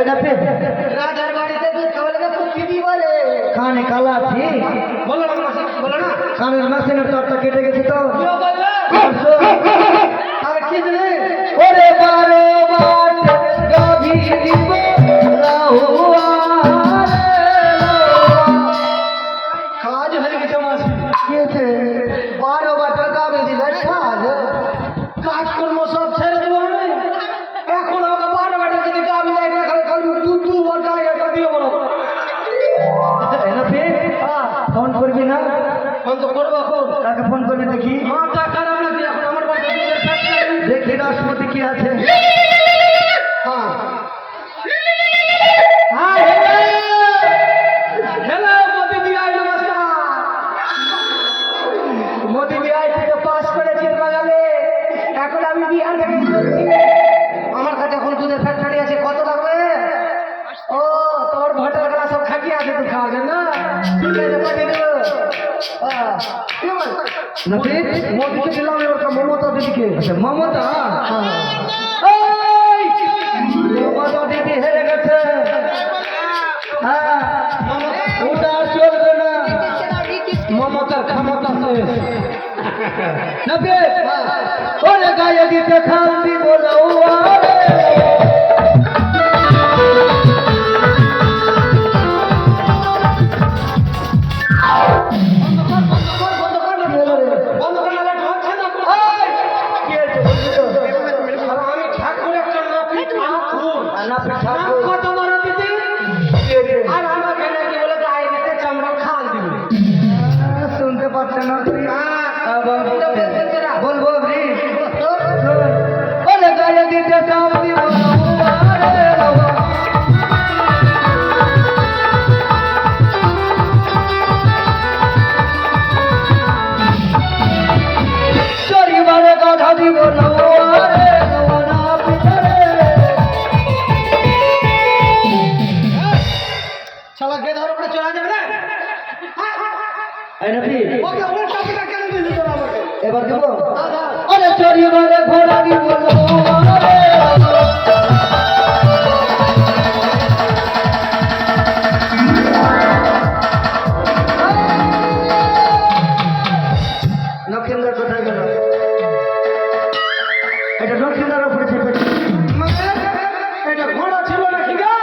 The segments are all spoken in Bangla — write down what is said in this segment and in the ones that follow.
রাজার বাড়িতে দিদি বলে কানে কালা আছে বলো না বলো না কানের মেশিনের তারটা কেটে গেছে তো আর কি জানে ওরে 12 বার গাভী দিব লাহুয়া কাজ হয়ে গেছে মাসি কি আছে 12 বার গাভী দিলে সাজ কাজকর্ম সব ছেড়ে দেবো আমি এখন আমাকে 12 বার যদি গাভী লাগে না খালি কাল দু বার গায়ে দিয়ে বলো ফোন করবি না ফোন তো করবো এখন তাকে ফোন করবি দেখি মাথা খারাপ নাকি এখন আমার বাড়িতে দেখি রাষ্ট্রপতি কি আছে হ্যাঁ হ্যাঁ হ্যালো মোদি বিআই নমস্কার মোদি বিআই থেকে পাস করেছি বাগানে এখন আমি বিহার থেকে চলছি আমার কাছে এখন দুধের ফ্যাক্টরি আছে কত লাগবে ও তোর ভোটার গুলা সব খাকি আছে তুই খাওয়া না ঠিক আছে পাঠিয়ে দেবো মোদিকে দিলাম এবার মমতা দিদিকে আচ্ছা মমতা মমতা দিদি হেরে গেছে হ্যাঁ ওটা চলবে না মমতার ক্ষমতা শেষ ওরে গায়ে দিতে খালতি বলো শুনতে পাচ্ছেন বলবো বলে গায়ে দিতে শরীরে গাধা দিব শালা গেধার উপরে চলা যাবে না এবার দেবো আরে চড়ি মারে ঘোড়া দিব লক্ষ্মীদার কোথায় গেল এটা লক্ষ্মীদার উপরে চেপে এটা ঘোড়া ছিল নাকি গা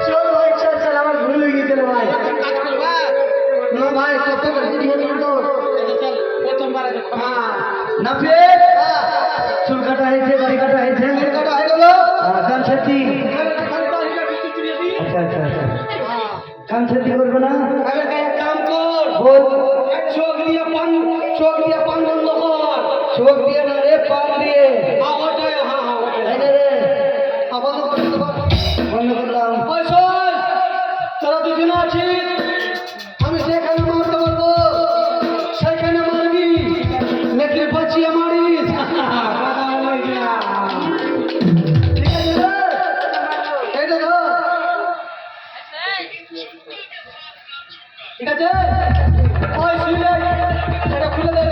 চল ভাই চল আমার ভুল হয়ে গেছে ভাই না ভাই কত না চুল কাটা হয়েছে দাড়ি কাটা হয়েছে কাটা হয়ে গেল কান সেটি আচ্ছা আচ্ছা আচ্ছা কান সেটি করবে না কাম কর বল চোখ দিয়ে পান বন্ধ কর চোখ দিয়ে না রে পান দিয়ে বন্ধ করলাম তোরা দুজনে আছিস আমি যেখানে মারতে পারবো সেখানে মারবি লেখে বাঁচিয়ে মারিস ঠিক আছে এইটা ধর ঠিক আছে ওই শুনে এটা খুলে দে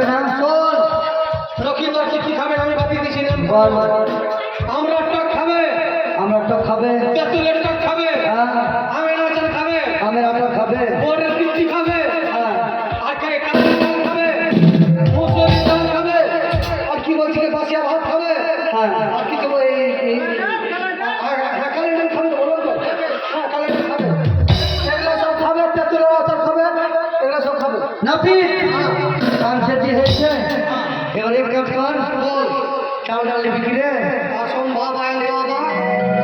না শোন লক্ষ্মীন্দর কি খাবে আমি বাতিয়ে দিছি না বল আমরা টক খাবে আমরা তো খাবে তেঁতুলের টক খাবে হ্যাঁ আমের আচার খাবে আমের আচার খাবে বোরের পিঠি খাবে হ্যাঁ আর কাঁচা ডাল খাবে মুসুরির ডাল খাবে আর কি বলছি বাসিয়া ভাত খাবে হ্যাঁ আর কি দেবো এই কালের ডাল খাবে বলো তো হ্যাঁ কালের ডাল খাবে এগুলো সব খাবে তেঁতুলের আচার খাবে এগুলো সব খাবে নাতি কান সেটি হয়েছে এবার এক কাজ কর চাউল ডাল নিবি কি রে অসম্ভব আইন বাবা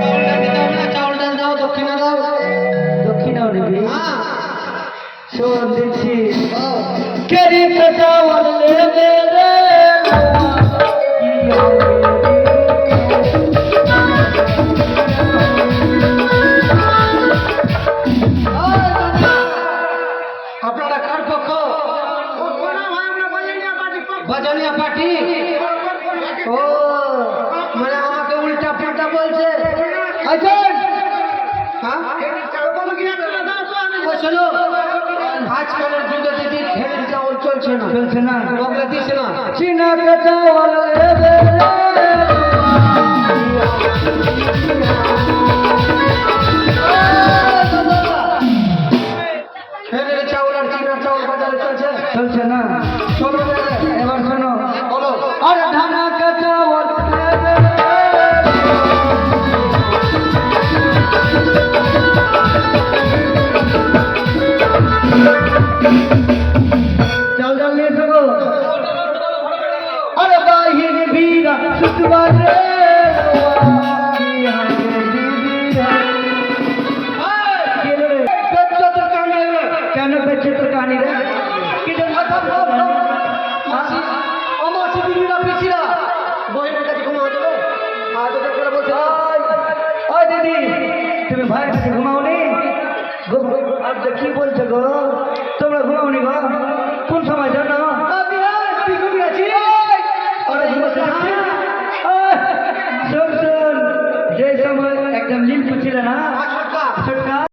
চাউল ডাল দিতে হবে না চাউল ডাল দাও দক্ষিণা দাও দক্ষিণাও নিবি হ্যাঁ শোন দিচ্ছি দাও কেরি তো চাওয়াল লেবে রে আপনারা কার পক্ষ বাজানিয়া পার্টি ও মানে আমাকে উল্টা পুল্টা বলছে আইছেন হ্যাঁ ও শোনো আজকালের যুগে দিদি খেলের চাউল চলছে না চলছে না বগলে দিছে না চিনা কে চাওয়াল লেবে খেলের চাউল আর চিনার চাউল বাজারে চলছে চলছে না শোনো এবার শোনো বলো আর ধানা কে চাওয়াল লেবে চাল ডাল নিয়ে থাকো আরে বাহির বীরা সুতবার রে কেন বেঁচে তোর কাহানি রে আমার দিদিরা পিছিরা বহিনের কাছে ঘুমাও দেবে আর তোদের করে বলছে ও দিদি তুমি ভাইয়ের কাছে ঘুমাওনি আর কি বলছো গো তোমরা ঘুমাওনি গো কোন সময় জানো শোন শোন যে সময় একদম লিম্পু ছিল না ছোটকা ছোটকা